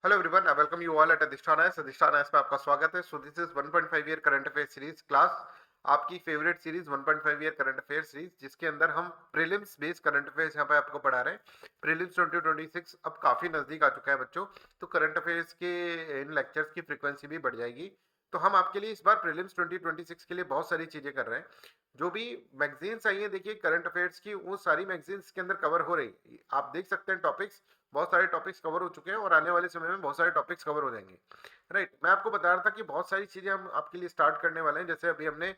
Hello everyone, I welcome you all at Adhishthan S. Adhishthan S पे आपका स्वागत है। So this is 1.5 year current affair series class, आपकी favourite series 1.5 year current affair series, जिसके अंदर हम प्रीलिम्स बेस्ड करंट अफेयर्स यहाँ पे आपको पढ़ा रहे हैं। प्रीलिम्स 2026 अब काफी नजदीक आ चुका है बच्चों, तो करंट अफेयर्स के इन लेक्चर्स की फ्रीक्वेंसी भी बढ़ जाएगी। तो हम आपके लिए इस बार प्रीलिम्स 2026 के लिए बहुत सारी चीजें कर रहे हैं। जो भी मैगजीन्स आई है, देखिए करंट अफेयर्स की, वो सारी मैगजीन्स के अंदर कवर हो रही, आप देख सकते हैं टॉपिक्स, बहुत सारे टॉपिक्स कवर हो चुके हैं और आने वाले समय में बहुत सारे टॉपिक्स कवर हो जाएंगे। राइट, मैं आपको बता रहा था कि बहुत सारी चीजें हम आपके लिए स्टार्ट करने वाले हैं। जैसे अभी हमने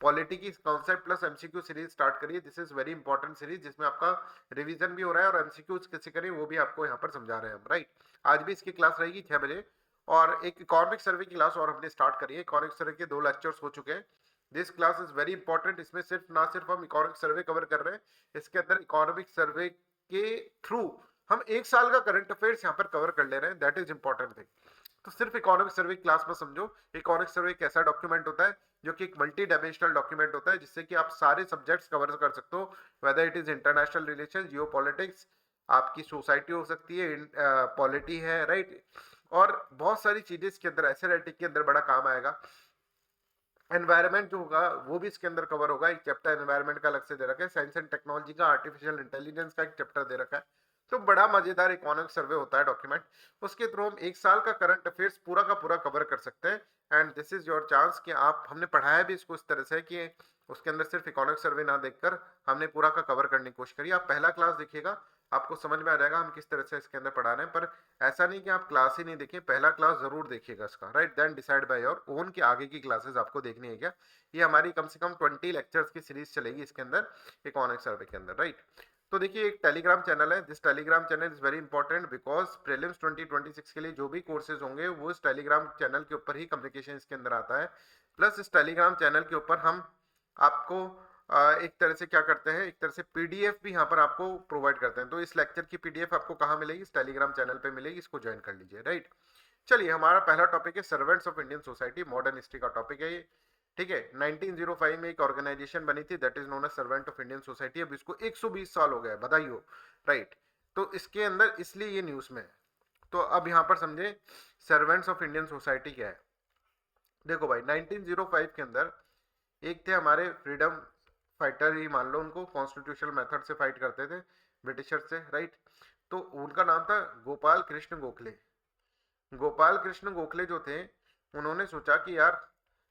पॉलिटी की concept plus MCQ series start करी है। This is very important series, जिसमें आपका रिवीजन भी हो रहा है और एमसीक्यू कैसे करें वो भी आपको यहाँ पर समझा रहे हैं हम। राइट, आज भी इसकी क्लास रहेगी 6 बजे। और एक इकोनॉमिक सर्वे की क्लास और हमने स्टार्ट करी है। इकोनॉमिक सर्वे के 2 लेक्चर्स हो चुके हैं। This class is very important. इसमें सिर्फ हम इकोनॉमिक सर्वे कवर कर रहे हैं, इसके अंदर इकोनॉमिक सर्वे के थ्रू हम 1 साल का करंट अफेयर्स यहाँ पर कवर कर ले रहे हैं। That is important thing. तो सिर्फ इकोनॉमिक सर्वे क्लास में समझो, इकोनॉमिक सर्वे एक ऐसा डॉक्यूमेंट होता है जो कि एक मल्टी डायमेंशनल डॉक्यूमेंट होता है, जिससे कि आप सारे सब्जेक्ट्स कवर कर सकते हो। Whether it is international relation, Jio politics, आपकी सोसाइटी हो सकती है, पॉलिटी है, राइट, और बहुत सारी चीजें इसके अंदर, ऐसे राइटिंग के अंदर बड़ा काम आएगा। एनवायरनमेंट जो होगा वो भी इसके अंदर कवर होगा। एक चैप्टर एनवायरनमेंट का अलग से दे रखा है। साइंस एंड टेक्नोलॉजी का, आर्टिफिशियल इंटेलिजेंस का एक चैप्टर दे रखा है। तो बड़ा मजेदार इकोनॉमिक सर्वे होता है डॉक्यूमेंट। उसके थ्रू हम 1 साल का करंट अफेयर्स पूरा का पूरा कवर कर सकते हैं। And this is your chance कि आप, हमने पढ़ाया भी इसको इस तरह से कि उसके अंदर सिर्फ इकोनॉमिक सर्वे ना देखकर हमने पूरा का कवर करने की कोशिश करी। आप पहला क्लास देखिएगा, आपको समझ में आ जाएगा हम किस तरह से इसके अंदर पढ़ा रहे हैं। पर ऐसा नहीं कि आप क्लास ही नहीं देखें, पहला क्लास जरूर देखिएगा इसका। Right, then decide by your own कि आगे की क्लासेस आपको देखनी है क्या। ये हमारी कम से कम 20 लेक्चर्स की सीरीज चलेगी इसके अंदर, इकोनॉमिक सर्वे के अंदर। राइट, तो देखिए एक टेलीग्राम चैनल है। This Telegram channel is very important because prelims 2026 के लिए जो भी कोर्सेज होंगे वो इस टेलीग्राम चैनल के ऊपर ही कम्युनिकेशन इसके अंदर आता है। प्लस इस टेलीग्राम चैनल के ऊपर हम आपको एक तरह से क्या करते हैं, एक तरह से पीडीएफ भी यहाँ पर आपको प्रोवाइड करते हैं। तो इस लेक्चर की पीडीएफ आपको कहाँ मिलेगी? इस टेलीग्राम चैनल पे मिलेगी, इसको ज्वाइन कर लीजिए। राइट, चलिए हमारा पहला टॉपिक है servants of Indian society. Modern history का टॉपिक है ये। ठीक है, 1905 में एक ऑर्गेनाइजेशन बनी थी, that is known as servant of Indian society. अब इसको 120 साल हो गए, बधाई हो। राइट, तो इसके अंदर इसलिए ये न्यूज में है। तो अब यहाँ पर समझे सर्वेंट्स ऑफ इंडियन सोसाइटी क्या है। देखो भाई, 1905 के अंदर एक थे हमारे फ्रीडम फाइटर ही मान लो उनको, कॉन्स्टिट्यूशनल मेथड से फाइट करते थे ब्रिटिशर से। राइट, तो उनका नाम था गोपाल कृष्ण गोखले। गोपाल कृष्ण गोखले जो थे, उन्होंने सोचा कि यार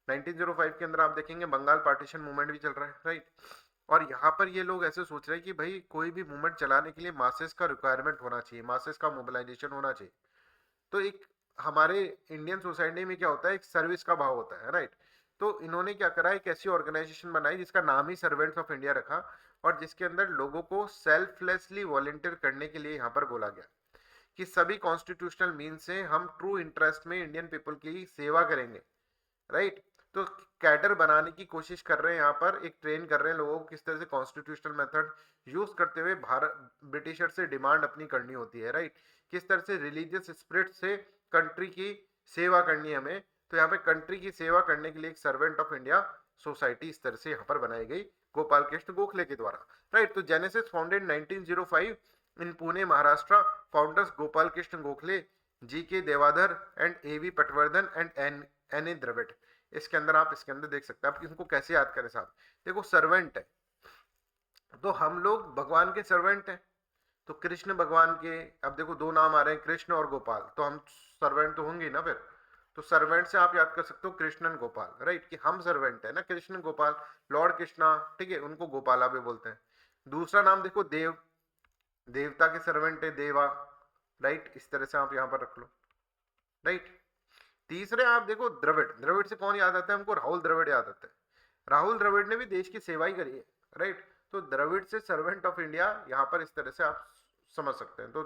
1905 के अंदर आप देखेंगे बंगाल पार्टीशन मूवमेंट भी चल रहा है। राइट, और यहाँ पर ये लोग ऐसे सोच रहे हैं कि भाई कोई भी मूवमेंट चलाने के लिए मासेस का रिक्वायरमेंट होना चाहिए, मासेस का मोबिलाइजेशन होना चाहिए। तो एक हमारे इंडियन सोसाइटी में क्या होता है, एक सर्विस का भाव होता है। राइट, तो इन्होंने क्या करा, एक ऐसी ऑर्गेनाइजेशन बनाई जिसका नाम ही सर्वेंट्स ऑफ इंडिया रखा, और जिसके अंदर लोगों को सेल्फलेसली वॉलंटियर करने के लिए यहाँ पर बोला गया कि सभी कॉन्स्टिट्यूशनल मीन से हम ट्रू इंटरेस्ट में इंडियन पीपल की सेवा करेंगे। राइट, तो कैडर बनाने की कोशिश कर रहे हैं, यहाँ पर एक ट्रेन कर रहे हैं लोगों को किस तरह से कॉन्स्टिट्यूशनल मेथड यूज करते हुए भारत ब्रिटिशर से डिमांड अपनी करनी होती है। राइट, किस तरह से रिलीजियस स्पिरिट से कंट्री की सेवा करनी है हमें। तो यहाँ पे कंट्री की सेवा करने के लिए एक सर्वेंट ऑफ इंडिया सोसाइटी इस तरह से यहाँ पर बनाई गई गोपाल कृष्ण गोखले के द्वारा। राइट, तो genesis founded 1905 in Pune Maharashtra. Founders Gopal Krishna Gokhale, G K Devadhar and A V Patwardhan and N A Dravid. इसके अंदर आप इसके अंदर देख सकते हैं। आप इनको कैसे याद करें साहब, देखो सर्वेंट है तो हम लोग भगवान के सर्वेंट हैं, तो कृष्ण भगवान के, अब देखो 2 नाम आ रहे हैं कृष्ण और गोपाल, तो हम सर्वेंट तो होंगे ना फिर। तो सर्वेंट से आप याद कर सकते हो कृष्ण एंड गोपाल। राइट, कि हम सर्वेंट है ना, कृष्ण गोपाल, लॉर्ड कृष्णा, ठीक है, उनको गोपाला भी बोलते हैं। दूसरा नाम देखो देव, देवता के सर्वेंट है देवा। राइट, इस तरह से आप यहाँ पर रख लो। राइट, तीसरे आप देखो द्रविड़। द्रविड़ से कौन याद आता है हमको? राहुल द्रविड़ याद आता है। राहुल द्रविड़ ने भी देश की सेवा ही करी है। राइट, तो द्रविड़ से सर्वेंट ऑफ इंडिया यहाँ पर इस तरह से आप समझ सकते हैं। तो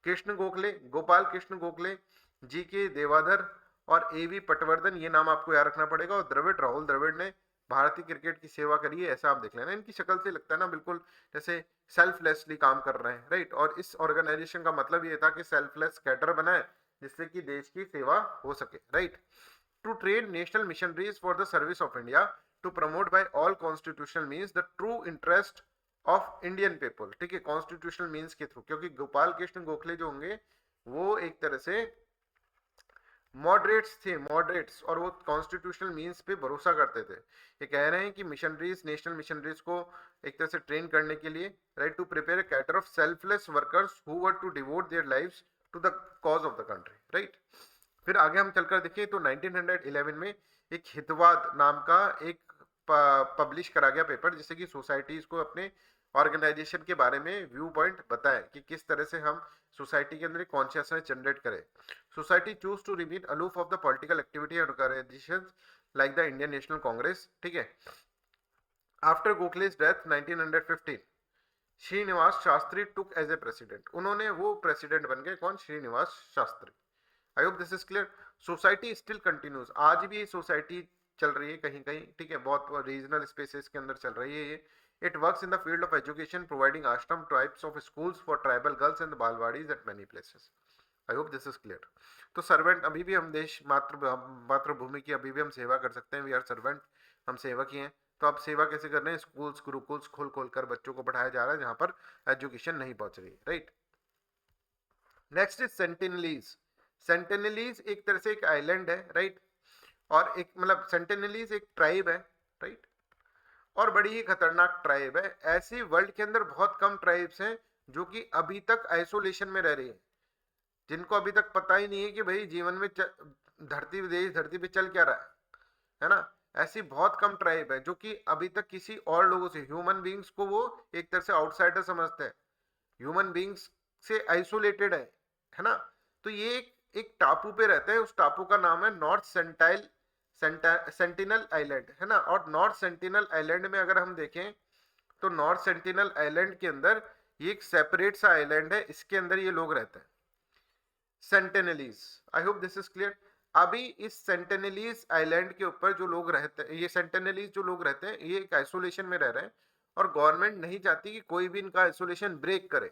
कृष्ण गोखले, गोपाल कृष्ण गोखले, जी के देवाधर और ए वी पटवर्धन, ये नाम आपको याद रखना पड़ेगा। और द्रविड़, राहुल द्रविड़ ने भारतीय क्रिकेट की सेवा करी है, ऐसा आप देख लेना। इनकी शक्ल से लगता है ना बिल्कुल जैसे सेल्फलेसली काम कर रहे हैं। राइट, और इस ऑर्गेनाइजेशन का मतलब ये था कि सेल्फलेस कैडर बनाए जिससे कि देश की सेवा हो सके। Right, to train national missionaries for the service of India, to promote by all constitutional means the true interest of Indian people. ठीक है, कॉन्स्टिट्यूशनल मीन्स के थ्रू, क्योंकि गोपाल कृष्ण गोखले जो होंगे वो एक तरह से मॉडरेट्स थे, मॉडरेट्स, और वो कॉन्स्टिट्यूशनल मीन्स पे भरोसा करते थे। ये कह रहे हैं कि मिशनरीज, नेशनल मिशनरीज को एक तरह से ट्रेन करने के लिए, right, to prepare a cadre of selfless workers who were to devote their lives to the cause of the country, right. फिर आगे हम चलकर देखें तो 1911 में एक हितवाद नाम का एक पब्लिश करा गया पेपर, जिससे कि सोसाइटीज को अपने ऑर्गेनाइजेशन के बारे में व्यू पॉइंट बताएं कि किस तरह से हम सोसाइटी के अंदर कॉन्शियसनेस जनरेट करें। Society choose to remain aloof of the political activity and organisations like the Indian National Congress, ठीक है। After Gokhale's death 1915, Srinivasa Sastri took as a president, उन्होंने वो प्रेसिडेंट बन गए, कौन, Srinivasa Sastri. I hope this is clear. Society still continues, आज भी सोसाइटी चल रही है कहीं कहीं, ठीक है, बहुत रीजनल स्पेसेस के अंदर चल रही है ये। It works in the field of education, providing ashram types of schools for tribal girls and balwadis at many places. I hope this is clear. तो सर्वेंट, अभी भी हम देश मातृभूमि की अभी भी हम सेवा कर सकते हैं, वी आर सर्वेंट, हम सेवक ही हैं। तो आप सेवा कैसे कर रहे हैं, स्कूल्स गुरुकुल्स खोल खोल कर बच्चों को पढ़ाया जा रहा है जहां पर एजुकेशन नहीं पहुंच रही, right. Next is Sentinelese. Sentinelese एक तरह से एक आइलैंड है, राइट, और एक मतलब सेंटिनलीज एक ट्राइब है, राइट, और बड़ी ही खतरनाक ट्राइब है। ऐसी वर्ल्ड के अंदर बहुत कम ट्राइब्स हैं जो कि अभी तक आइसोलेशन में रह रही है, जिनको अभी तक पता ही नहीं है कि भाई जीवन में धरती पे चल क्या रहा है ना। ऐसी बहुत कम ट्राइब है जो कि अभी तक किसी और लोगों से, ह्यूमन बींग्स को वो एक तरह से आउटसाइडर समझते हैं, ह्यूमन बींग्स से आइसोलेटेड है ना। तो ये एक टापू पे रहते हैं, उस टापू का नाम है नॉर्थ सेंटिनल आइलैंड, है ना। और नॉर्थ सेंटिनल आइलैंड में अगर हम देखें तो नॉर्थ सेंटिनल आइलैंड के अंदर ये एक सेपरेट सा आइलैंड है, इसके अंदर ये लोग रहते हैं, Sentinelese. I hope this is clear. अभी इस सेंटिनलीज आइलैंड के ऊपर जो लोग रहते हैं, ये सेंटिनलीज जो लोग रहते हैं, ये एक आइसोलेशन में रह रहे हैं, और गवर्नमेंट नहीं चाहती कि कोई भी इनका आइसोलेशन ब्रेक करे।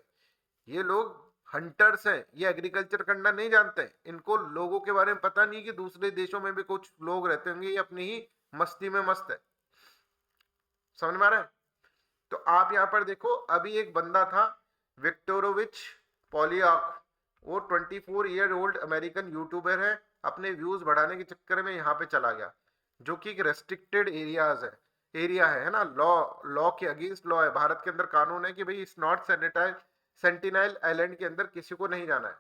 ये लोग हंटर्स हैं, ये एग्रीकल्चर करना नहीं जानते, इनको लोगों के बारे में पता नहीं कि दूसरे देशों में भी कुछ लोग रहते होंगे, ये अपनी ही मस्ती में मस्त है। समझ में आ रहा है। तो आप यहाँ पर देखो, अभी एक बंदा था विक्टोरोविच पॉलियाक, वो 24 ईयर ओल्ड अमेरिकन यूट्यूबर है, अपने व्यूज बढ़ाने के चक्कर में यहाँ पे चला गया, जो कि एक रेस्ट्रिक्टेड एरिया है ना। लॉ के अगेंस्ट लॉ है, भारत के अंदर कानून है कि भाई इस नॉर्थ सेंटिनल आइलैंड के अंदर किसी को नहीं जाना है।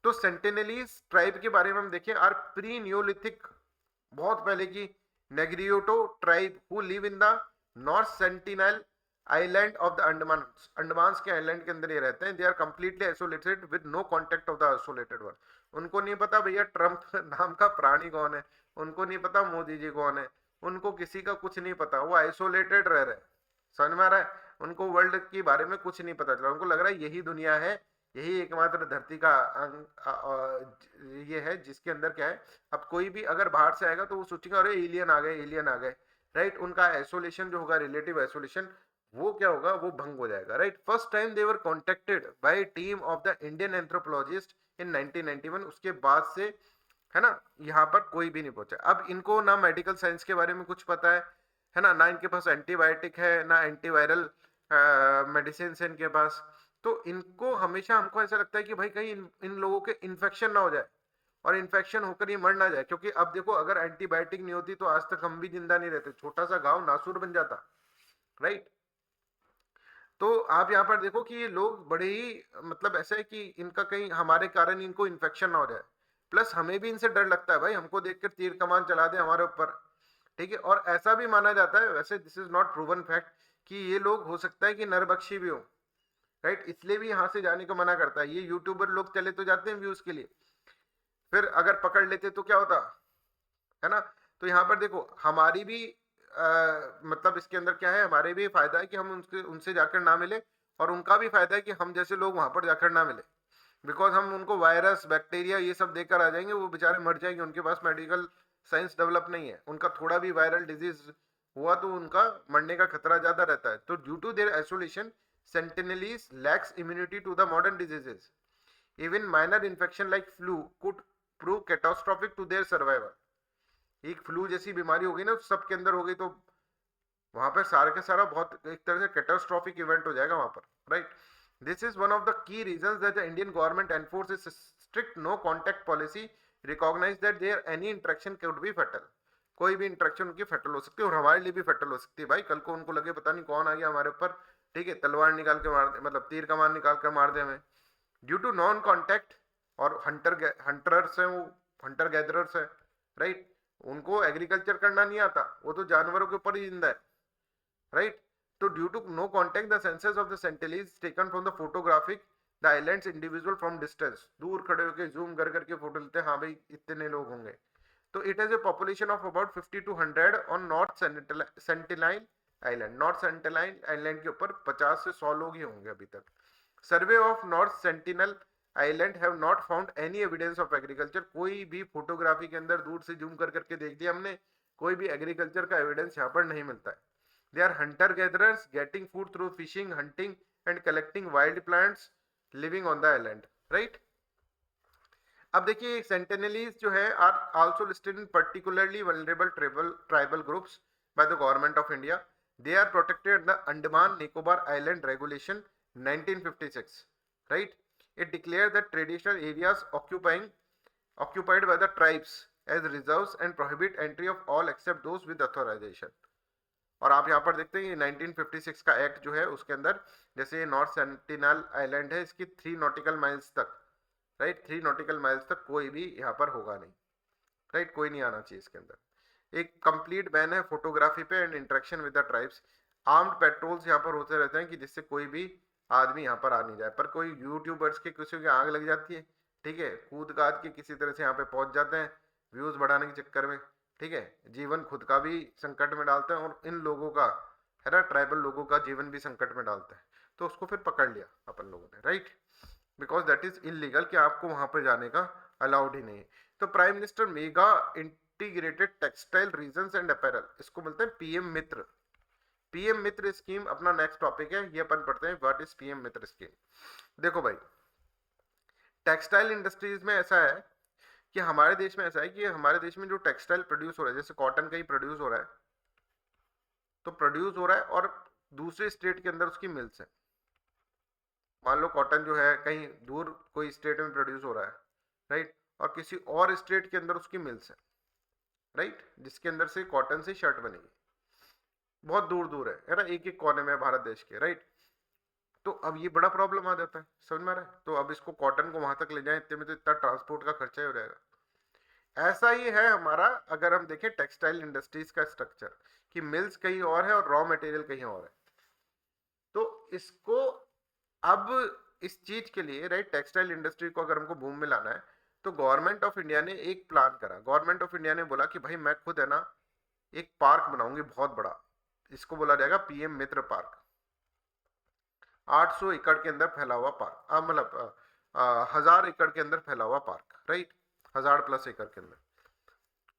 तो सेंटिनलीज ट्राइब के बारे में हम देखें, आर प्री न्यूलिथिक, बहुत पहले की Negrito tribe who live in the North Sentinel island of the Andaman के आइलैंड के अंदर ये रहते हैं। They are completely isolated with no contact of the isolated world. उनको नहीं पता भैया ट्रम्प नाम का प्राणी कौन है, उनको नहीं पता मोदी जी कौन है, उनको किसी का कुछ नहीं पता, वो आइसोलेटेड रह रहे हैं। समझ में आ रहा है। उनको वर्ल्ड के बारे में कुछ नहीं पता चला, उनको लग रहा है यही दुनिया है, यही एकमात्र धरती का ये है जिसके अंदर क्या है। अब कोई भी अगर बाहर से आएगा तो वो सोचेगा अरे एलियन आ गए, एलियन आ गए, राइट। उनका आइसोलेशन जो होगा, रिलेटिव आइसोलेशन, वो क्या होगा, वो भंग हो जाएगा, right. First time they were contacted by team of the Indian anthropologist in 1991। उसके बाद से, है ना, यहाँ पर कोई भी नहीं पहुंचा। अब इनको ना मेडिकल साइंस के बारे में कुछ पता है ना इनके पास एंटीबायोटिक है, ना एंटीवायरल मेडिसिन है इनके पास। तो इनको हमेशा, हमको ऐसा लगता है कि भाई कहीं इन लोगों के इन्फेक्शन ना हो जाए, और इन्फेक्शन होकर ये मर ना जाए, क्योंकि अब देखो अगर एंटीबायोटिक नहीं होती तो आज तक हम भी जिंदा नहीं रहते, छोटा सा घाव नासूर बन जाता, राइट। तो आप यहाँ पर देखो कि ये लोग बड़े ही मतलब ऐसा है कि इनका कहीं हमारे कारण इनको इन्फेक्शन ना हो जाए, प्लस हमें भी इनसे डर लगता है भाई, हमको देखकर तीर कमान चला दे हमारे ऊपर, ठीक है। और ऐसा भी माना जाता है, वैसे this is not proven fact, कि ये लोग हो सकता है कि नरबक्षी भी हो, राइट, इसलिए भी यहाँ से जाने को मना करता है। ये यूट्यूबर लोग चले तो जाते हैं व्यूज के लिए, फिर अगर पकड़ लेते तो क्या होता, है ना। तो यहाँ पर देखो हमारी भी मतलब इसके अंदर क्या है, हमारे भी फायदा है कि हम उनसे जाकर ना मिले, और उनका भी फायदा है कि हम जैसे लोग वहां पर जाकर ना मिले, बिकॉज हम उनको वायरस बैक्टीरिया ये सब देकर आ जाएंगे, वो बेचारे मर जाएंगे, उनके पास मेडिकल साइंस डेवलप नहीं है, उनका थोड़ा भी वायरल डिजीज हुआ तो उनका मरने का खतरा ज्यादा रहता है। तो due to their isolation Sentinelese lacks immunity to the modern diseases, even minor infection like flu could prove catastrophic to their survival. एक फ्लू जैसी बीमारी हो गई ना सबके अंदर हो गई, तो वहां पर सारा के सारा बहुत एक तरह से कैटास्ट्रोफिक इवेंट हो जाएगा वहां पर, right. This is one of the key reasons that the Indian government enforces strict no contact policy recognise that their any interaction could be fatal, कोई भी इंटरेक्शन उनकी फैटल हो सकती है और हमारे लिए भी फैटल हो सकती है भाई। कल को उनको लगे पता नहीं कौन आ गया हमारे ऊपर, ठीक है, तलवार निकाल के मार दे, मतलब तीर कमान निकाल कर मार दे हमें। ड्यू टू नॉन कॉन्टेक्ट, और हंटर्स हैं वो, हंटर गैदरर्स हैं, राइट, उनको एग्रीकल्चर करना नहीं आता, वो तो जानवरों के ऊपर ही जिंदा है, राइट। तो due to no contact the census of the Sentinelese taken from the photographic the islands individual from distance, दूर खड़े होकर जूम कर करके फोटो लेते हैं, हाँ भाई इतने लोग होंगे। तो it has a population of about 50 to 100 on North Sentinel island, North Sentinel island के ऊपर 50 से 100 लोग ही होंगे अभी तक। Survey of north Sentinel island have not found any evidence of agriculture, कोई भी फोटोग्राफी के अंदर दूर से जूम कर करके देख दिया हमने, कोई भी एग्रीकल्चर का एविडेंस यहाँ पर नहीं मिलता है। They are hunter gatherers getting food through fishing, hunting and collecting wild plants, living on the island, right. अब देखिए सेंटिनलीज जो है are also listed in particularly vulnerable tribal groups by the government of India. They are protected the Andaman Nicobar island regulation 1956, right. It declared that traditional areas occupied by the tribes as reserves and prohibit entry of all except those with authorization। और आप यहाँ पर देखते हैं 1956 का act जो है उसके अंदर, जैसे नॉर्थ सेंटिनल आइलैंड है, इसकी 3 नॉटिकल माइल्स तक, राइट, 3 नॉटिकल माइल्स तक कोई भी यहाँ पर होगा नहीं, राइट, कोई नहीं आना चाहिए इसके अंदर। एक कंप्लीट बैन है फोटोग्राफी पे and interaction with the tribes. Armed patrols यहाँ पर होते रहते हैं कि जिससे कोई भी आदमी यहाँ पर आ नहीं जाए, पर कोई यूट्यूबर्स के किसी की आग लग जाती है, ठीक है, कूद काद के किसी तरह से यहाँ पे पहुंच जाते हैं व्यूज बढ़ाने के चक्कर में, ठीक है, जीवन खुद का भी संकट में डालते हैं और इन लोगों का, है ना, ट्राइबल लोगों का जीवन भी संकट में डालते हैं। तो उसको फिर पकड़ लिया अपन लोगों ने, right, because that is illegal, कि आपको वहां पर जाने का अलाउड ही नहीं है। तो prime minister mega integrated textile regions and apparel, इसको बोलते हैं PM Mitra. PM Mitra scheme अपना नेक्स्ट टॉपिक है, ये अपन पढ़ते हैं what is PM Mitra scheme. देखो भाई, टेक्सटाइल इंडस्ट्रीज में ऐसा है कि हमारे देश में ऐसा है कि हमारे देश में जो टेक्सटाइल प्रोड्यूस हो रहा है, जैसे कॉटन का ही प्रोड्यूस हो रहा है, तो प्रोड्यूस हो रहा है और दूसरे स्टेट के अंदर उसकी मिल्स है। मान लो कॉटन जो है कहीं दूर कोई स्टेट में प्रोड्यूस हो रहा है, राइट, और किसी और स्टेट के अंदर उसकी मिल्स है, राइट, जिसके अंदर से कॉटन से शर्ट बनेगी, बहुत दूर दूर है ना, एक एक कोने में भारत देश के, राइट। तो अब ये बड़ा प्रॉब्लम आ जाता है, समझ में आ रहा है। तो अब इसको कॉटन को वहां तक ले जाए, इतने में तो इतना ट्रांसपोर्ट का खर्चा ही हो जाएगा। ऐसा ही है हमारा, अगर हम देखें टेक्सटाइल इंडस्ट्रीज का स्ट्रक्चर, कि मिल्स कहीं और है और रॉ मटेरियल कहीं और है। तो इसको अब इस चीज के लिए, राइट, टेक्सटाइल इंडस्ट्री को अगर हमको बूम में लाना है, तो गवर्नमेंट ऑफ इंडिया ने एक प्लान करा। गवर्नमेंट ऑफ इंडिया ने बोला कि भाई मैं खुद, है ना, एक पार्क बनाऊंगी बहुत बड़ा, इसको बोला जाएगा पीएम मित्र पार्क। 800 एकड़ के अंदर फैला हुआ पार्क, मतलब 1000 एकड़ के अंदर फैला हुआ पार्क, राइट, 1000+ एकड़ के अंदर।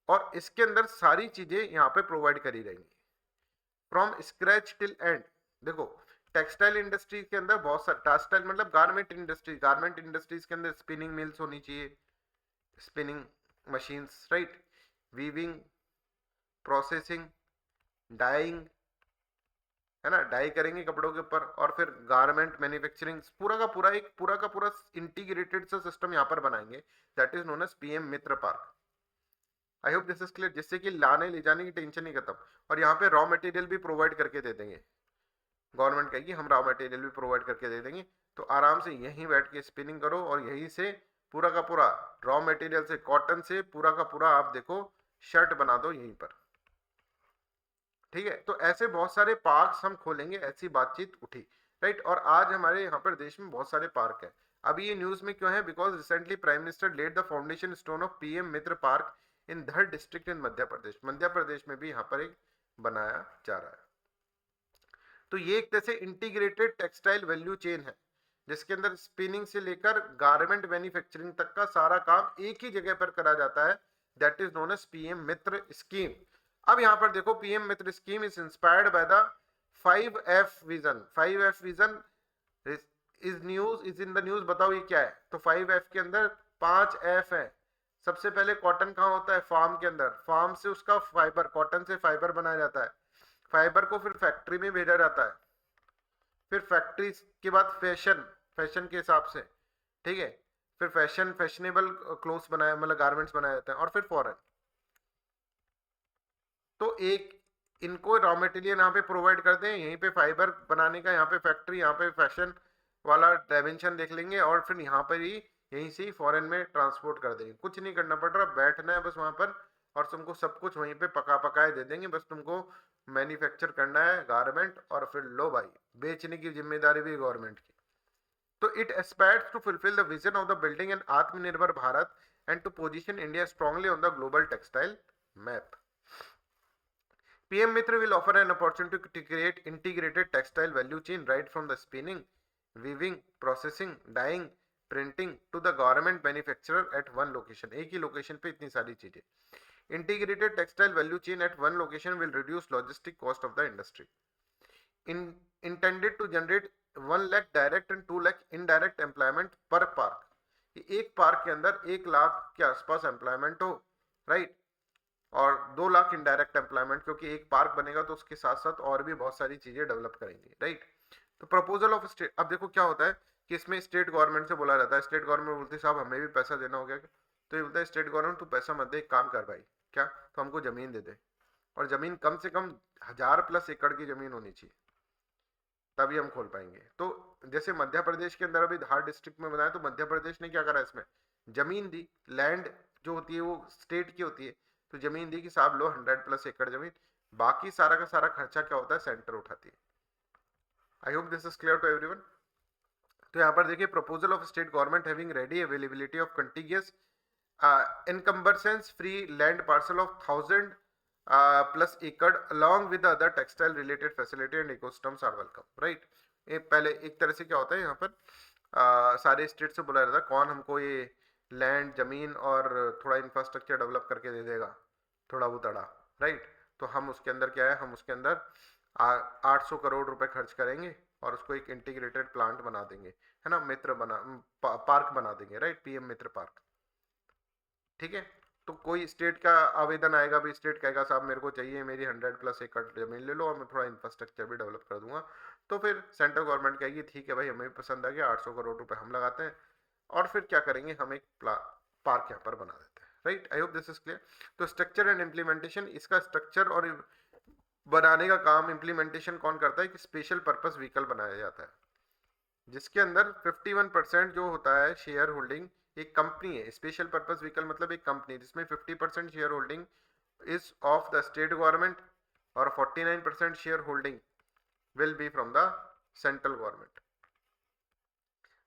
और इसके अंदर सारी चीजें यहाँ पे प्रोवाइड करी रहेंगी फ्रॉम स्क्रैच टिल एंड। देखो टेक्सटाइल इंडस्ट्री के अंदर बहुत सारे, टेक्सटाइल मतलब गारमेंट इंडस्ट्रीज के अंदर स्पिनिंग मिल्स होनी चाहिए, spinning machines, right, weaving, processing, dyeing, है ना, डाई करेंगे कपड़ों के ऊपर, और फिर गारमेंट मैन्युफैक्चरिंग, पूरा का पूरा इंटीग्रेटेड सा सिस्टम यहाँ पर बनाएंगे, that is known as PM Mitra park. I hope this is clear, जिससे कि लाने ले जाने की टेंशन ही खत्म, और यहाँ पे रॉ मटेरियल भी प्रोवाइड करके दे देंगे। गवर्नमेंट कहेगी हम रॉ मटेरियल भी प्रोवाइड करके दे देंगे, तो आराम से यहीं बैठ के स्पिनिंग करो और यहीं से पूरा का पूरा रॉ मटेरियल से, कॉटन से पूरा का पूरा आप देखो शर्ट बना दो यहीं पर, ठीक है। तो ऐसे बहुत सारे पार्क्स हम खोलेंगे, ऐसी बातचीत उठी, राइट। और आज हमारे यहाँ पर देश में बहुत सारे पार्क है। अभी ये न्यूज में क्यों है, because recently prime minister laid the foundation stone of PM Mitra park in Dhar district इन मध्य प्रदेश। मध्य प्रदेश में भी यहाँ पर एक बनाया जा रहा है। तो ये एक तरह से इंटीग्रेटेड टेक्सटाइल वैल्यू चेन है, जिसके अंदर स्पिनिंग से लेकर गारमेंट मैन्युफैक्चरिंग तक का सारा काम एक ही जगह पर करा जाता है, that is known as PM Mitra scheme. अब यहाँ पर देखो, PM Mitra scheme is inspired by the 5F vision. 5F vision is in the news. बताओ ये क्या है। तो 5F के अंदर 5F है। सबसे पहले कॉटन कहाँ होता है, फार्म के अंदर, फार्म से उसका फाइबर, कॉटन से फाइबर बनाया जाता है, फाइबर को फिर फैक्ट्री में भेजा जाता है, फिर फैक्ट्री के बाद फैशन के हिसाब से, ठीक है, फिर फैशनेबल क्लोथ्स बनाए मतलब गारमेंट्स बनाए जाते हैं, और फिर फॉरेन। तो एक इनको रॉ मटेरियल यहाँ पे प्रोवाइड करते हैं, यहीं पे फाइबर बनाने का यहाँ पे फैक्ट्री, यहाँ पे फैशन वाला डायमेंशन देख लेंगे, और फिर यहाँ पर ही यहीं से ही फॉरेन में ट्रांसपोर्ट कर देंगे। कुछ नहीं करना पड़ रहा, बैठना है बस वहां पर, और तुमको सब कुछ वहीं पे पका पकाए दे देंगे, बस तुमको मैन्युफैक्चर करना है गारमेंट, और फिर लो भाई, बेचने की जिम्मेदारी भी गवर्नमेंट की। तो it aspires to fulfill the vision of the building an Atmanirbhar Bharat and to position India strongly on the global textile map. PM Mitra will offer an opportunity to create integrated textile value chain right from the spinning, weaving, processing, dyeing, printing to the garment manufacturer at one location. एक ही location पे इतनी सारी चीजें. Integrated textile value chain at one location will reduce logistic cost of the industry. Intended to generate 1 lakh direct and 2 lakh indirect employment पर park. एक park के अंदर 1 लाख के आसपास एम्प्लॉयमेंट हो, राइट, और 2 लाख इनडायरेक्ट एम्प्लॉयमेंट, क्योंकि एक पार्क बनेगा तो उसके साथ साथ और भी बहुत सारी चीजें डेवलप करेंगे, राइट। तो प्रपोजल ऑफ स्टेट, अब देखो क्या होता है कि इसमें स्टेट गवर्नमेंट से बोला जाता है, स्टेट गवर्नमेंट बोलती है साहब हमें भी पैसा देना हो गया, तो ये बोलता है स्टेट गवर्नमेंट तू पैसा मत दे, एक काम कर भाई, क्या, तो हमको जमीन दे दे, और जमीन कम से कम 1000+ एकड़ की जमीन होनी चाहिए, तभी हम खोल पाएंगे। तो जैसे मध्य प्रदेश के अंदर अभी धार डिस्ट्रिक्ट में बनाया, तो मध्य प्रदेश ने क्या करा, इसमें जमीन दी, लैंड जो होती है वो स्टेट की होती है, तो जमीन दी कि साहब लो 100+ एकड़ जमीन, बाकी सारा का सारा खर्चा क्या होता है, सेंटर उठाती है। I hope this is clear to everyone. तो यहाँ पर देखिए, proposal of state government having ready availability of contiguous encumbrance free land parcel of 1000+ एकड़ along with the other textile related facility and ecosystems are welcome, right। ये पहले एक तरह से क्या होता है, यहाँ पर सारे स्टेट से बुलाया जाता है कौन हमको ये लैंड, जमीन और थोड़ा इंफ्रास्ट्रक्चर डेवलप करके दे देगा, थोड़ा बहुतड़ा, राइट। तो हम उसके अंदर क्या है, हम उसके अंदर 800 करोड़ रुपए खर्च करेंगे और उसको एक इंटीग्रेटेड प्लांट बना देंगे, है ना, मित्र पार्क बना देंगे, राइट, पीएम मित्र पार्क, ठीक है। तो कोई स्टेट का आवेदन आएगा, भी स्टेट कहेगा साहब मेरे को चाहिए, मेरी 100+ एकड़ जमीन ले लो और मैं थोड़ा इंफ्रास्ट्रक्चर भी डेवलप कर दूंगा, तो फिर सेंट्रल गवर्नमेंट कहेगी ठीक है भाई, हमें भी पसंद आ गया, 800 करोड़ रुपए हम लगाते हैं, और फिर क्या करेंगे, हम एक पार्क यहाँ पर बना देते हैं, right. I hope this is clear. तो स्ट्रक्चर एंड इम्प्लीमेंटेशन, इसका स्ट्रक्चर और बनाने का काम, इम्प्लीमेंटेशन कौन करता है कि स्पेशल पर्पस व्हीकल बनाया जाता है, जिसके अंदर 51% जो होता है शेयर होल्डिंग एक कंपनी है। स्पेशल पर्पस व्हीकल मतलब एक कंपनी जिसमें 50% share holding is of the state government और 49% share holding will be from the central government.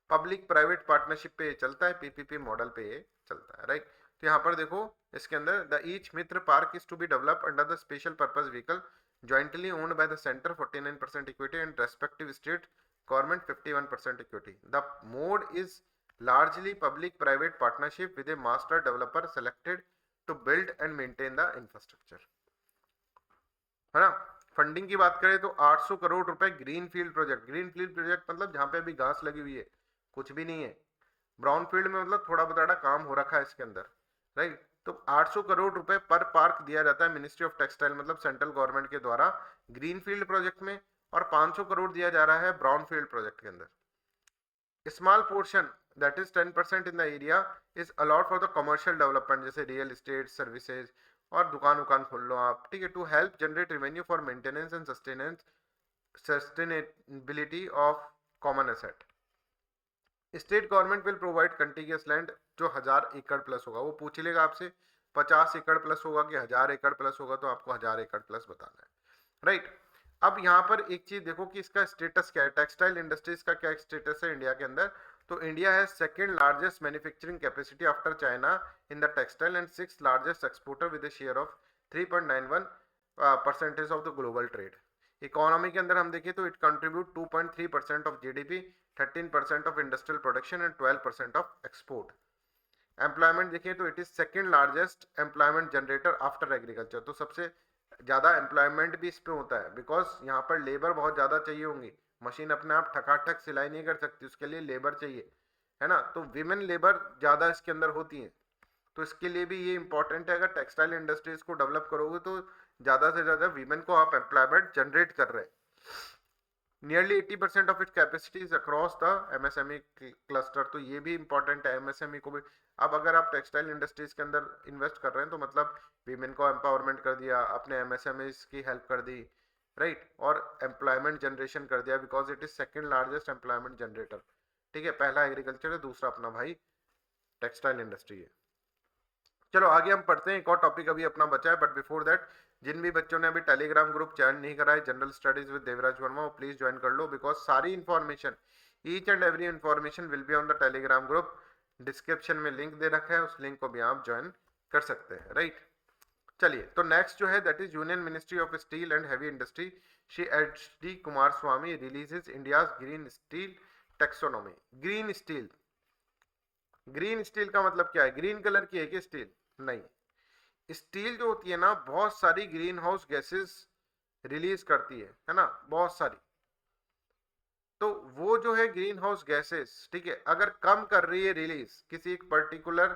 Public private partnership पे चलता है, पीपीपी मॉडल पे ये चलता है, राइट। तो यहाँ पर देखो इसके अंदर the each Mitra park is to be develop under the special purpose vehicle jointly owned by the center 49% equity and respective state government 51% equity. The mode is largely public private partnership with a master developer selected to build and maintain the infrastructure, है ना। Funding की बात करें तो 800 करोड़ रुपए green field project, green field project मतलब जहां पे अभी घास लगी हुई है, कुछ भी नहीं है। ब्राउन फील्ड में मतलब थोड़ा बताड़ा काम हो रखा है इसके अंदर, राइट। तो 800 करोड़ रुपए पर पार्क दिया जाता है मिनिस्ट्री ऑफ टेक्सटाइल मतलब सेंट्रल गवर्नमेंट के द्वारा ग्रीन फील्ड प्रोजेक्ट में, और 500 करोड़ दिया जा रहा है ब्राउन फील्ड प्रोजेक्ट के अंदर। Small portion that is 10% in the area is allowed for the commercial development, जैसे रियल एस्टेट, सर्विसेज, और दुकान खोल लो आप, ठीक है, to help generate revenue for maintenance and sustainability of common asset. State government will provide contiguous land जो 1000+ होगा, वो पूछ लेगा आपसे 50+ होगा कि 1000+ होगा, तो आपको 1000+ बताना है, राइट। अब यहाँ पर एक चीज देखो कि इसका स्टेटस क्या है, टेक्सटाइल इंडस्ट्रीज का क्या स्टेटस है इंडिया के अंदर। तो इंडिया है second largest manufacturing capacity after China in the textile and 6th largest exporter with A share of 3.91% of the global trade. Economy के अंदर हम देखें तो it contribute 2.3% of GDP, 13% of industrial production and 12% of export. Employment देखें तो it is second largest employment generator after agriculture. तो सबसे ज़्यादा एम्प्लॉयमेंट भी इस पे होता है, बिकॉज यहाँ पर लेबर बहुत ज़्यादा चाहिए होंगी, मशीन अपने आप ठकाठक सिलाई नहीं कर सकती, उसके लिए लेबर चाहिए, है ना। तो विमेन लेबर ज़्यादा इसके अंदर होती है, तो इसके लिए भी ये इंपॉर्टेंट है, अगर टेक्सटाइल इंडस्ट्रीज को डेवलप करोगे तो ज़्यादा से ज़्यादा वीमेन को आप एम्प्लॉयमेंट जनरेट कर रहे हैं। Nearly 80% of its capacity is across the MSME cluster. तो ये भी इंपॉर्टेंट है एमएसएमई को भी। अब अगर आप टेक्सटाइल इंडस्ट्रीज के अंदर इन्वेस्ट कर रहे हैं तो मतलब वीमेन को एम्पावरमेंट कर दिया, अपने एमएसएमई की हेल्प कर दी, राइट, और एम्प्लॉयमेंट जनरेशन कर दिया, because it is second largest employment generator. ठीक है, पहला एग्रीकल्चर है, दूसरा अपना भाई टेक्सटाइल इंडस्ट्री है। चलो आगे हम पढ़ते हैं, एक और टॉपिक अभी अपना बचा है, बट बिफोर दैट जिन भी बच्चों ने अभी टेलीग्राम ग्रुप ज्वाइन नहीं करा है general studies with Devraj Verma, वो प्लीज ज्वाइन कर लो, बिकॉज सारी information, each and every information will be on the Telegram group. Description में लिंक दे रखा है, उस लिंक को भी आप ज्वाइन कर सकते हैं, राइट। चलिए, तो नेक्स्ट जो है that is union ministry of steel and heavy industry, Shri H D Kumar Swami releases India's green steel taxonomy. Green steel, green steel का मतलब क्या है? ग्रीन कलर की है कि स्टील? नहीं, स्टील जो होती है ना, बहुत सारी ग्रीन हाउस गैसेस रिलीज करती है ना, बहुत सारी। तो वो जो है ग्रीन हाउस गैसेस, ठीक है, अगर कम कर रही है रिलीज, किसी एक पर्टिकुलर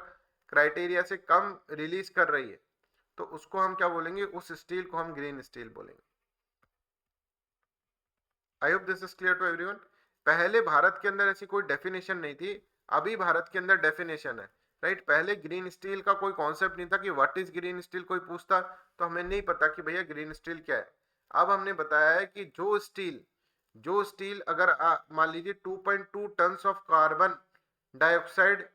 क्राइटेरिया से कम रिलीज कर रही है, तो उसको हम क्या बोलेंगे? उस स्टील को हम ग्रीन स्टील बोलेंगे। I hope this is clear to everyone. पहले भारत के अंदर ऐसी कोई डेफिनेशन नहीं थी, अभी भारत के अंदर डेफिनेशन है, राइट। पहले ग्रीन स्टील का कोई कॉन्सेप्ट नहीं था कि व्हाट इज ग्रीन स्टील, कोई पूछता तो हमें नहीं पता कि भैया ग्रीन स्टील क्या है। अब हमने बताया है कि जो स्टील अगर मान लीजिए 2.2 ton of carbon dioxide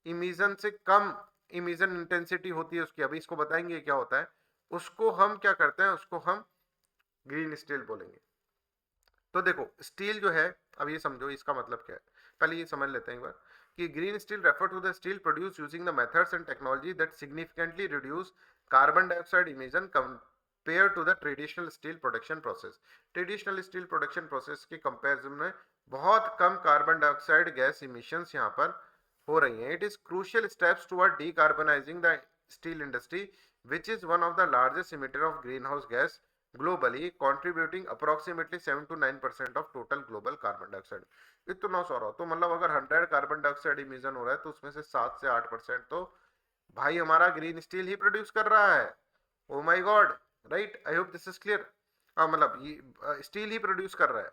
emission से कम इमिशन इंटेंसिटी होती है उसकी, अभी इसको बताएंगे क्या होता है, उसको हम क्या करते हैं, उसको हम ग्रीन स्टील बोलेंगे। तो देखो स्टील जो है, अब ये समझो इसका मतलब क्या है, पहले ये समझ लेते हैं एक बार कि green steel refer to the steel produce using the methods and technology that significantly reduce carbon dioxide emission compare to the traditional steel production process. Traditional steel production process के कंपैरिजन में बहुत कम कार्बन डाइऑक्साइड गैस इमिशंस यहाँ पर हो रही हैं। It is crucial steps toward decarbonizing the steel industry which is one of the largest emitter of greenhouse gas globally, contributing approximately 7 to 9% of total global carbon dioxide। इतना सारा, तो मतलब अगर 100 कार्बन डाइऑक्साइड इमिशन हो रहा है तो उसमें से 7 से 8% तो भाई हमारा ग्रीन स्टील ही प्रोड्यूस कर रहा है। Oh my God, right, I hope this is clear. मतलब ये स्टील ही प्रोड्यूस कर रहा है।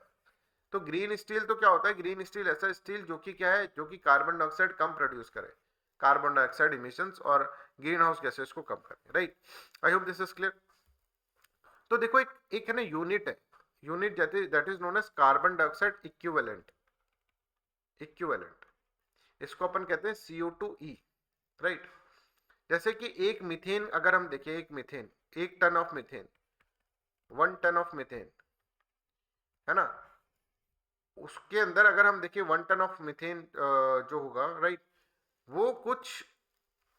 तो ग्रीन स्टील तो क्या होता है? ग्रीन स्टील ऐसा स्टील जो कि क्या है, जो कि कार्बन डाइऑक्साइड कम प्रोड्यूस करे, कार्बन डाइऑक्साइड इमिशंस और ग्रीन हाउस गैसेस को कम करे, right. I hope this is clear. तो देखो एक एक है ना यूनिट है, unit that is known as carbon dioxide equivalent. Equivalent इसको अपन कहते हैं CO2e, राइट। जैसे कि एक मीथेन अगर हम देखें, एक methane, 1 ton of methane, 1 ton of methane, है ना, उसके अंदर अगर हम देखें 1 टन ऑफ मीथेन जो होगा, राइट, वो कुछ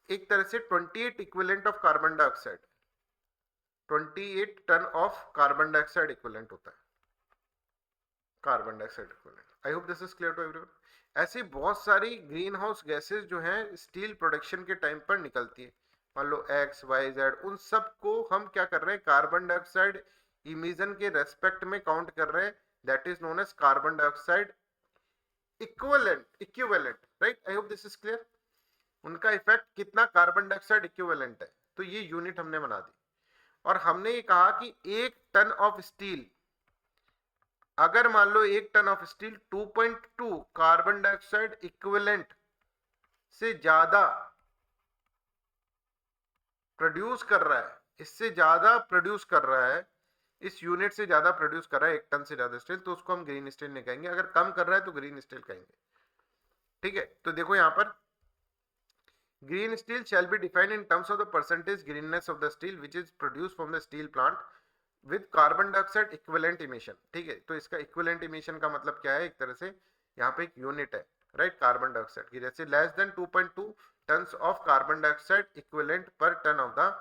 एक तरह से 28 equivalent of carbon dioxide, 28 ton of carbon dioxide equivalent होता है, carbon dioxide equivalent. I hope this is clear to everyone. ऐसी बहुत सारी ग्रीन हाउस गैसेस जो हैं स्टील प्रोडक्शन के टाइम पर निकलती है, मान लो X, Y, Z, उन सब को हम क्या कर रहे हैं, कार्बन डाइऑक्साइड इमिशन के रेस्पेक्ट में काउंट कर रहे हैं, that is known as carbon dioxide equivalent, right. I hope this is clear. उनका इफेक्ट कितना, कार्बन डाइऑक्साइड इक्विवेलेंट है, तो ये यूनिट हमने बना दी। और हमने ये कहा कि 1 टन ऑफ स्टील, अगर मान लो 1 ton of steel 2.2 carbon dioxide equivalent से ज्यादा प्रोड्यूस कर रहा है, इससे ज्यादा प्रोड्यूस कर रहा है, इस यूनिट से ज्यादा प्रोड्यूस कर रहा है 1 टन से ज्यादा स्टील, तो उसको हम ग्रीन स्टील नहीं कहेंगे। अगर कम कर रहा है तो ग्रीन स्टील कहेंगे, ठीक है। तो देखो यहाँ पर green steel shall be defined in terms of the percentage greenness of the steel which is produced from the steel plant with carbon dioxide equivalent emission, ठीक है। तो इसका equivalent emission का मतलब क्या है, एक तरह से यहाँ पे एक यूनिट है, राइट, कार्बन डाइऑक्साइड की, जैसे less than 2.2 tons of carbon dioxide equivalent per ton of the,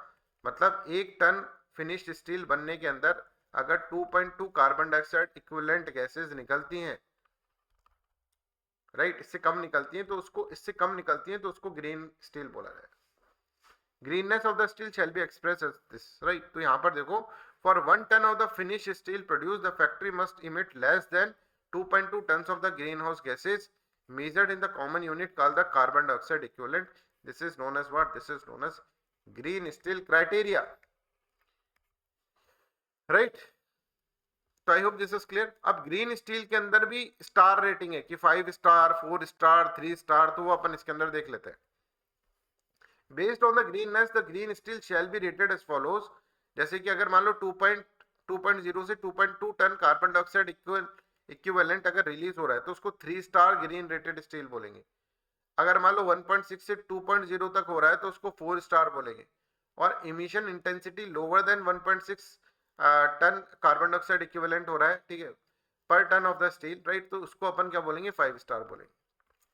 मतलब 1 टन फिनिश्ड स्टील बनने के अंदर अगर 2.2 कार्बन डाइऑक्साइड इक्विवेलेंट गैसेस निकलती हैं, राइट, इससे कम निकलती हैं तो उसको, इससे कम निकलती हैं तो उसको ग्रीन स्टील बोला जाएगा। Greenness of the steel shall be express as this, right. तो यहाँ पर देखो, for 1 ton of the finish steel produce the factory must emit less than 2.2 tons of the greenhouse gases measured in the common unit called the carbon dioxide equivalent. This is known as what? This is known as green steel criteria, right? तो आई hope this is clear. अब green steel के अंदर भी star rating है कि 5 star, 4 star, 3 star, तो वो अपन इसके अंदर देख लेते हैं। Based on the greenness the green steel shall be rated as follows. जैसे कि अगर मान लो 2.0 से 2.2 टन कार्बन डाइऑक्साइड इक्विवेलेंट अगर रिलीज हो रहा है तो उसको 3 स्टार ग्रीन रेटेड स्टील बोलेंगे। अगर मान लो 1.6 से 2.0 तक हो रहा है तो उसको 4 स्टार बोलेंगे। और emission intensity lower than 1.6 ton carbon dioxide equivalent हो रहा है, ठीक है, पर ton of the steel, right, तो उसको अपन क्या बोलेंगे, 5 स्टार बोलेंगे।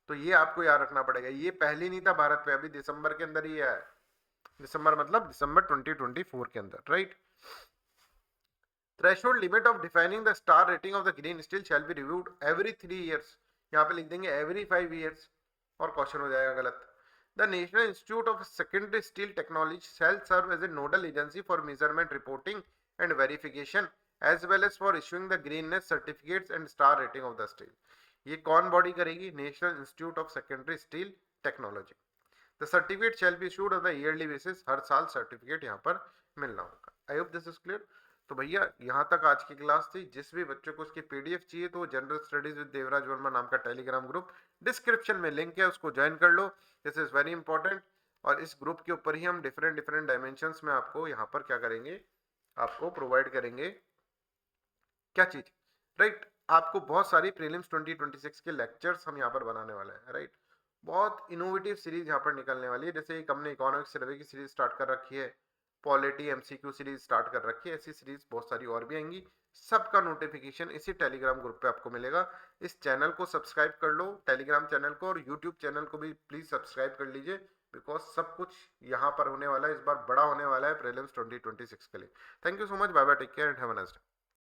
तो ये आपको याद रखना पड़ेगा। ये पहले नहीं था भारत में, अभी दिसंबर के अंदर ही है। दिसंबर मतलब दिसंबर 2024 के अंदर, right. Threshold limit of defining the star rating of the green steel shall be reviewed every 3 years. यहाँ पे लिख देंगे एवरी 5 इयर्स और क्वेश्चन हो जाएगा गलत। The National Institute of Secondary Steel Technology shall serve as a nodal agency for measurement, reporting and verification as well as for issuing the greenness certificates and star rating of the steel. ये कौन body करेगी? National institute of secondary steel technology. The certificate shall be issued on the yearly basis. हर साल certificate यहाँ पर मिलना होगा। I hope this is clear. तो भैया यहाँ तक आज की क्लास थी। जिस भी बच्चों को उसकी पीडीएफ चाहिए तो general studies with Devraj Verma नाम का टेलीग्राम ग्रुप डिस्क्रिप्शन में लिंक है, उसको ज्वाइन कर लो। This is very important. और इस ग्रुप के ऊपर ही हम डिफरेंट डिफरेंट डायमेंशंस में आपको यहाँ पर क्या करेंगे, आपको प्रोवाइड करेंगे क्या चीज, राइट। आपको बहुत सारी प्रीलिम्स 2026 के लेक्चर्स हम यहाँ पर बनाने वाले हैं, राइट। बहुत इनोवेटिव सीरीज यहाँ पर निकलने वाली है। जैसे एक हमने इकोनॉमिक सर्वे की सीरीज स्टार्ट कर रखी है, पॉलिटी एमसीक्यू सीरीज स्टार्ट कर रखी है, ऐसी सीरीज बहुत सारी और भी आएंगी। सबका नोटिफिकेशन इसी टेलीग्राम ग्रुप पे आपको मिलेगा। इस चैनल को सब्सक्राइब कर लो, टेलीग्राम चैनल को, और यूट्यूब चैनल को भी प्लीज सब्सक्राइब कर लीजिए, बिकॉज सब कुछ यहाँ पर होने वाला है। इस बार बड़ा होने वाला है प्रीलिम्स 2026 के लिए। Thank you so much, bye bye, take care and have a nice day.